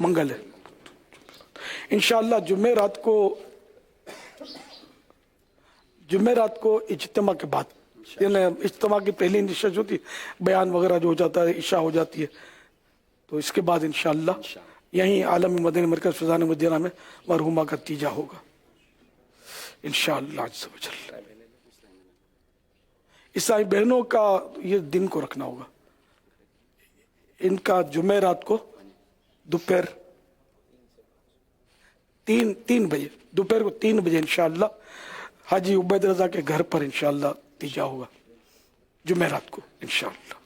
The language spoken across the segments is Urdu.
منگل ہے انشاءاللہ جمعرات کو اجتماع کے بعد، یعنی اجتماع کی پہلی نشست ہوتی ہے، بیان وغیرہ جو ہو جاتا ہے، عشاء ہو جاتی ہے، تو اس کے بعد انشاءاللہ یہیں عالمی مدنی مرکز فیضان مدینہ میں مرحومہ کا تیجا ہوگا انشاءاللہ عز و جل۔ عیسائی بہنوں کا یہ دن کو رکھنا ہوگا، ان کا جمعرات کو دوپہر 3 بجے، دوپہر کو 3 بجے انشاءاللہ حاجی عبید رضا کے گھر پر انشاءاللہ تیجا ہوگا جمعرات کو انشاءاللہ۔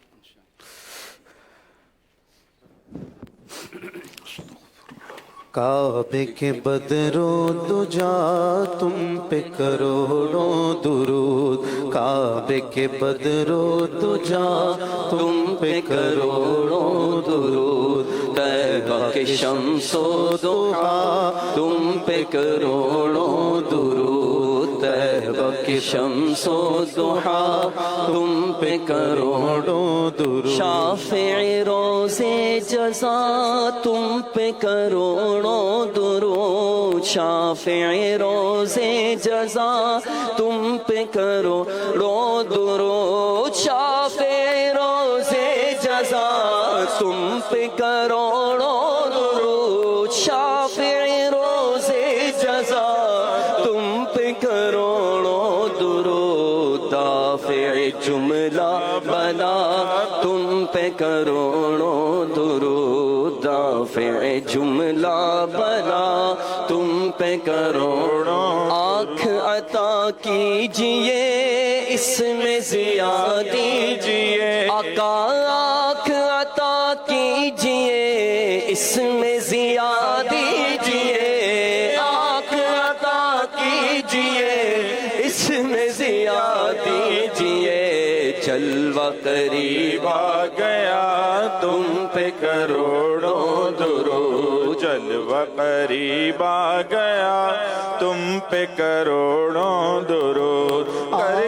کعبے کے بدرو دجا تم پہ کروڑوں درود، کعبے کے بدرو دجا تم پہ کروڑوں درود، طیبہ کے شمس و ضحا تم پہ کروڑوں درود، طیبہ کے شمس و ضحا تم پہ کروڑوں درود، شافع روز جزا تم پہ کروڑوں درود، شافع روز جزا تم پہ کروڑوں درود، شافع روز جزا تم پہ کروڑوں درود، شافع روز جزا تم پہ کروڑوں درود، دافع جملہ بلا تم پہ کروڑوں درود، دافع جملہ بلا تم پہ کروڑوں، آنکھ عطا کیجئے اس میں ضیا دیجئے، آقا آنکھ عطا کیجئے اس میں ضیا دیجئے، آنکھ عطا کیجئے اس میں ضیا دیجئے، جلوہ قریب آ گیا تم پہ کروڑوں درود، جلوہ قریب آ گیا تم پہ کروڑوں درود، کر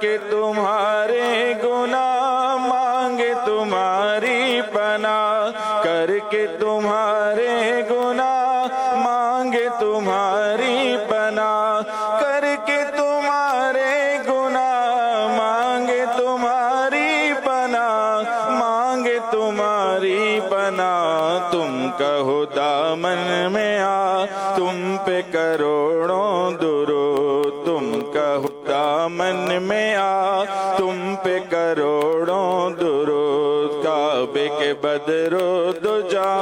کے تمہارے گناہ مانگے تمہاری پناہ، کر کے تمہارے گناہ مانگے تمہاری پناہ، کر کے تمہارے گناہ مانگے تمہاری پناہ، مانگے تمہاری پناہ، تم کہو دامن میں آ تم پہ کروڑوں درود، تم کہو دامن میں آ تم پہ کروڑوں درود، کعبے کے بدرو دجا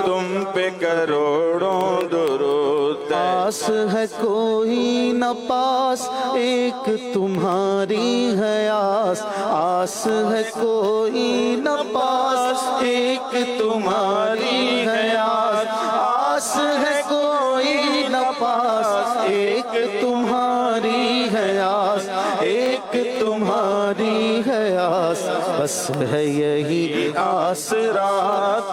تم پہ کروڑوں درود، پاس ہے کوئی نہ پاس ایک تمہاری ہے آس، آس ہے کوئی نہ پاس ایک تمہاری ہے آس، آس ہے کوئی نہ پاس ایک تمہاری ہے آس، ایک تمہاری ہے آس، بس ہے یہی آسرا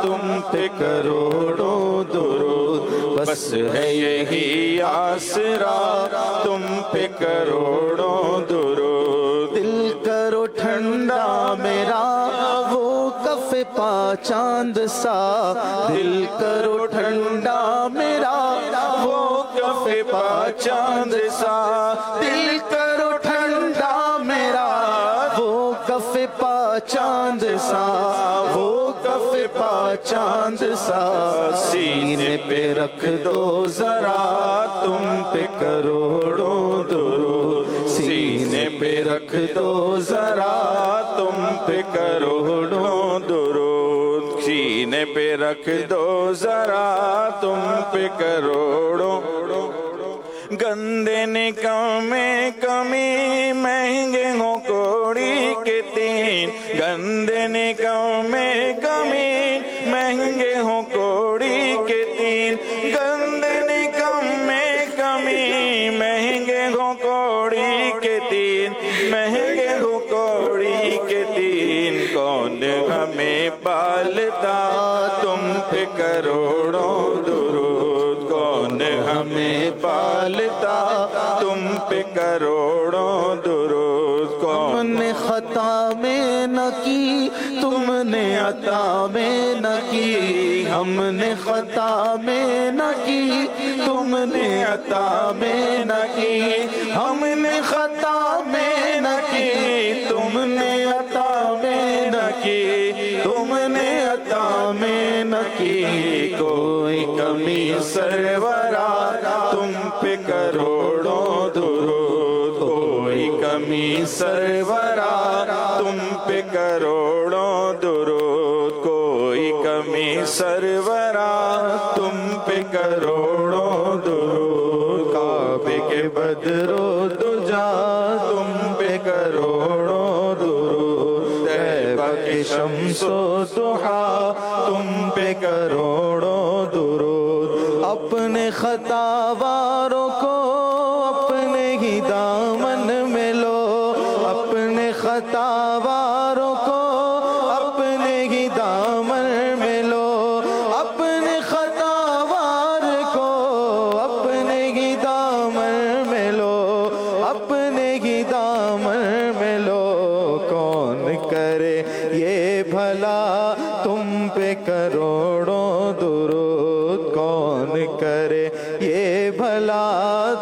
تم پہ کروڑوں درود، بس ہے یہی آسرا تم پہ کروڑوں درود، دل کرو ٹھنڈا میرا وہ کف پا چاند سا، دل کرو ٹھنڈا میرا وہ کف پا چاند سا، دل کرو ٹھنڈا میرا وہ کف پا چاند سا، وہ کف پا چاند سا، سینے پہ رکھ دو ذرا تم پہ کروڑوں درود، سینے پہ رکھ دو ذرا تم پہ کروڑوں درود، سینے پہ رکھ دو ذرا تم پہ کروڑوں، گندے نکمے کمی مہنگے ہوں کوڑی کے 3، گندے نکمے کمی مہنگے ہوں کوڑی کے 3، گندے نکمے کمی مہنگے ہوں کوڑی کے 3، مہنگے ہوں کوڑی کے 3، کون ہمیں پالتا تم پہ کروڑوں درود، کون ہمیں پالتا تم پہ کروڑوں درود، کون نے خطا میں نہ کی تم نے عطا میں نہ کی، ہم نے خطا میں نہ کی، تم نے عطا میں نہ کی، ہم نے خطا میں نہ کی، تم نے عطا میں نہ کی، تم نے عطا میں نہ کی، کوئی کمی سرورا تم پہ کروڑوں درود، کوئی کمی سرورا تم پہ کروڑوں درود، کوئی کمی سرورا تم پہ کروڑوں درود، کعبے کے بدرو دجا تم پہ کروڑوں درود، طیبہ کے شمس و ضحیٰ تم پہ کروڑوں درود، اپنے خطا واروں کو اپنے ہی دامن میں لو، اپنے خطا واروں کو اپنے ہی دامن میں لو، اپنے خطا وار کو اپنے ہی دامن میں لو، اپنے ہی دامن میں لو، کون کرے یہ بھلا تم پہ کروڑوں درود، کون کرے یہ بھلا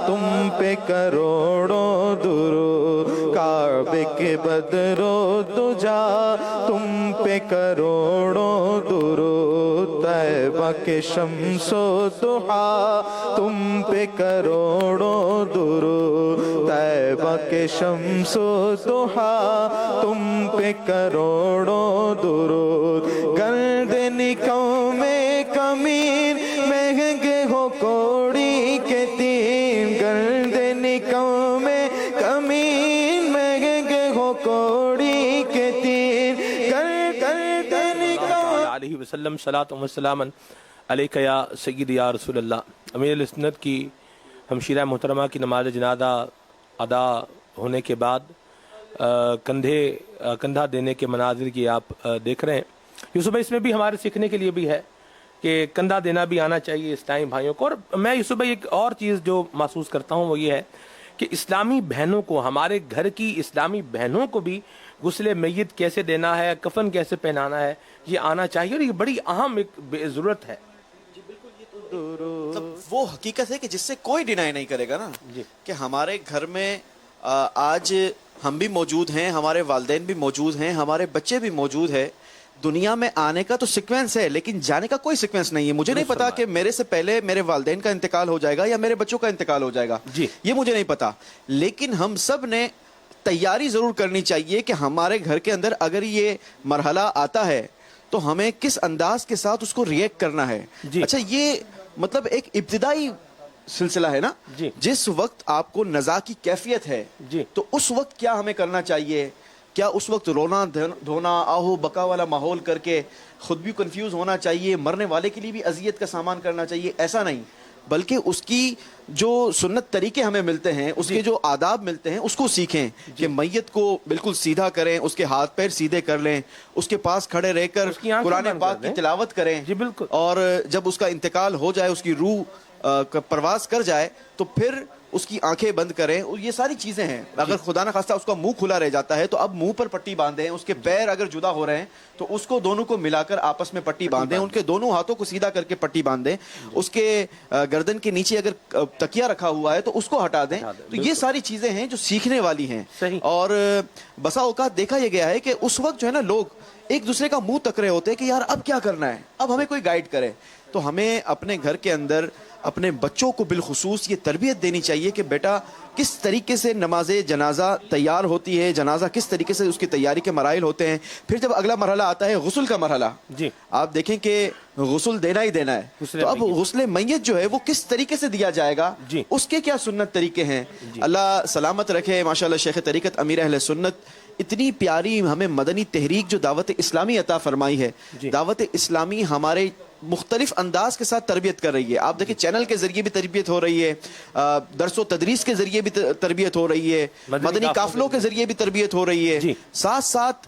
تم پہ کروڑوں درود، کعبے کے بدرو دجا تم پہ کروڑوں درود، طیبہ کے شمس و ضحیٰ تم پہ کروڑوں درود، طیبہ کے شمس و ضحیٰ تم پہ کروڑوں درود، گردن قوم کمین مہنگے ہو کوڑی کے تین، گردن قوم کمین مہنگے ہو کوڑی کے تین، گردن قوم علیہ وسلم صلاۃ و سلام علیک یا سید یا رسول اللہ۔ امیر اہل سنت کی ہمشیرہ محترمہ کی نماز جنازہ ادا ہونے کے بعد کندھا دینے کے مناظر کی آپ دیکھ رہے ہیں یوسف بھائی، اس میں بھی ہمارے سیکھنے کے لیے بھی ہے کہ کندھا دینا بھی آنا چاہیے اسلامی بھائیوں کو۔ اور میں یوسف بھائی ایک اور چیز جو محسوس کرتا ہوں وہ یہ ہے کہ اسلامی بہنوں کو، ہمارے گھر کی اسلامی بہنوں کو بھی غسل میت کیسے دینا ہے، کفن کیسے پہنانا ہے، یہ آنا چاہیے، اور یہ بڑی اہم ایک ضرورت ہے۔ مطلب وہ حقیقت ہے کہ جس سے کوئی ڈینائی نہیں کرے گا نا کہ ہمارے گھر میں آج ہم بھی موجود ہیں، ہمارے والدین بھی موجود ہیں، ہمارے بچے بھی موجود ہیں۔ دنیا میں آنے کا تو سیکوینس ہے لیکن جانے کا کوئی سیکوینس نہیں ہے۔ مجھے نہیں پتا کہ میرے سے پہلے میرے والدین کا انتقال ہو جائے گا یا میرے بچوں کا انتقال ہو جائے گا، یہ مجھے نہیں پتا، لیکن ہم سب نے تیاری ضرور کرنی چاہیے کہ ہمارے گھر کے اندر اگر یہ مرحلہ آتا ہے تو ہمیں کس انداز کے ساتھ اس کو ریئیکٹ کرنا ہے۔ اچھا، یہ مطلب ایک ابتدائی سلسلہ ہے نا، جس وقت آپ کو نزا کی کیفیت ہے تو اس وقت کیا ہمیں کرنا چاہیے؟ کیا اس وقت رونا دھونا آہو بکا والا ماحول کر کے خود بھی کنفیوز ہونا چاہیے، مرنے والے کے لیے بھی اذیت کا سامان کرنا چاہیے؟ ایسا نہیں، بلکہ اس کی جو سنت طریقے ہمیں ملتے ہیں، اس کے جو آداب ملتے ہیں، اس کو سیکھیں کہ میت کو بالکل سیدھا کریں، اس کے ہاتھ پیر سیدھے کر لیں، اس کے پاس کھڑے رہ کر قرآن پاک کی تلاوت کریں، اور جب اس کا انتقال ہو جائے، اس کی روح پرواز کر جائے تو پھر اس کی آنکھیں بند کریں۔ یہ ساری چیزیں ہیں۔ اگر خدا نہ خواستہ اس کا منہ کھلا رہ جاتا ہے تو اب منہ پر پٹی باندھیں، اس کے پیر اگر جدا ہو رہے ہیں تو اس کو دونوں کو ملا کر آپس میں پٹی باندھیں، ان کے دونوں ہاتھوں کو سیدھا کر کے پٹی باندھیں، اس کے گردن کے نیچے اگر تکیہ رکھا ہوا ہے تو اس کو ہٹا دیں۔ تو یہ ساری چیزیں ہیں جو سیکھنے والی ہیں، اور بسا اوقات دیکھا یہ گیا ہے کہ اس وقت جو ہے نا لوگ ایک دوسرے کا منہ تک رہے ہوتے ہیں کہ یار اب کیا کرنا ہے، اب ہمیں کوئی گائیڈ کرے۔ تو ہمیں اپنے گھر کے اندر اپنے بچوں کو بالخصوص یہ تربیت دینی چاہیے کہ بیٹا کس طریقے سے نماز جنازہ تیار ہوتی ہے، جنازہ کس طریقے سے اس کی تیاری کے مراحل ہوتے ہیں۔ پھر جب اگلا مرحلہ آتا ہے غسل کا مرحلہ، آپ دیکھیں کہ غسل دینا ہی دینا ہے، تو اب غسل میت جو ہے وہ کس طریقے سے دیا جائے گا، اس کے کیا سنت طریقے ہیں۔ اللہ سلامت رکھے، ماشاءاللہ شیخ طریقت امیر اہل سنت اتنی پیاری ہمیں مدنی تحریک جو دعوت اسلامی عطا فرمائی ہے۔ دعوت اسلامی ہمارے مختلف انداز کے ساتھ تربیت کر رہی ہے۔ آپ دیکھیں چینل کے ذریعے بھی تربیت ہو رہی ہے، درس و تدریس کے ذریعے بھی تربیت ہو رہی ہے، مدنی قافلوں کے ذریعے بھی تربیت ہو رہی ہے، ساتھ ساتھ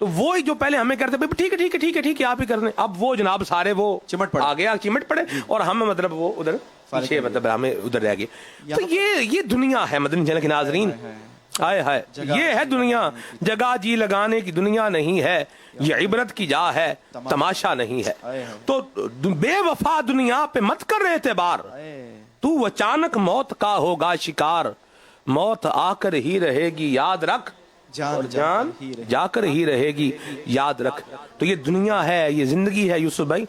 تو وہی جو پہلے ہمیں کرتے بھائی ٹھیک ہے ٹھیک ہے ٹھیک ہے ٹھیک ہے آپ ہی کر دیں، اب وہ جناب سارے وہ چمٹ پڑے، آگے چمٹ پڑے اور ہم مطلب وہ ادھر پیچھے مطلب ہمیں ادھر رہ گئے. تو یہ دنیا ہے مدنی چینل کے ناظرین، ہائے ہائے یہ ہے دنیا، جگہ جی لگانے کی دنیا نہیں ہے، یہ عبرت کی جا ہے تماشا نہیں ہے. تو بے وفا دنیا پہ مت کر اعتبار، تو اچانک موت کا ہوگا شکار، موت آ کر ہی رہے گی یاد رکھ، اور جان جا کر ہی رہے گی یاد رکھ. تو یہ دنیا ہے، یہ زندگی ہے یوسف بھائی.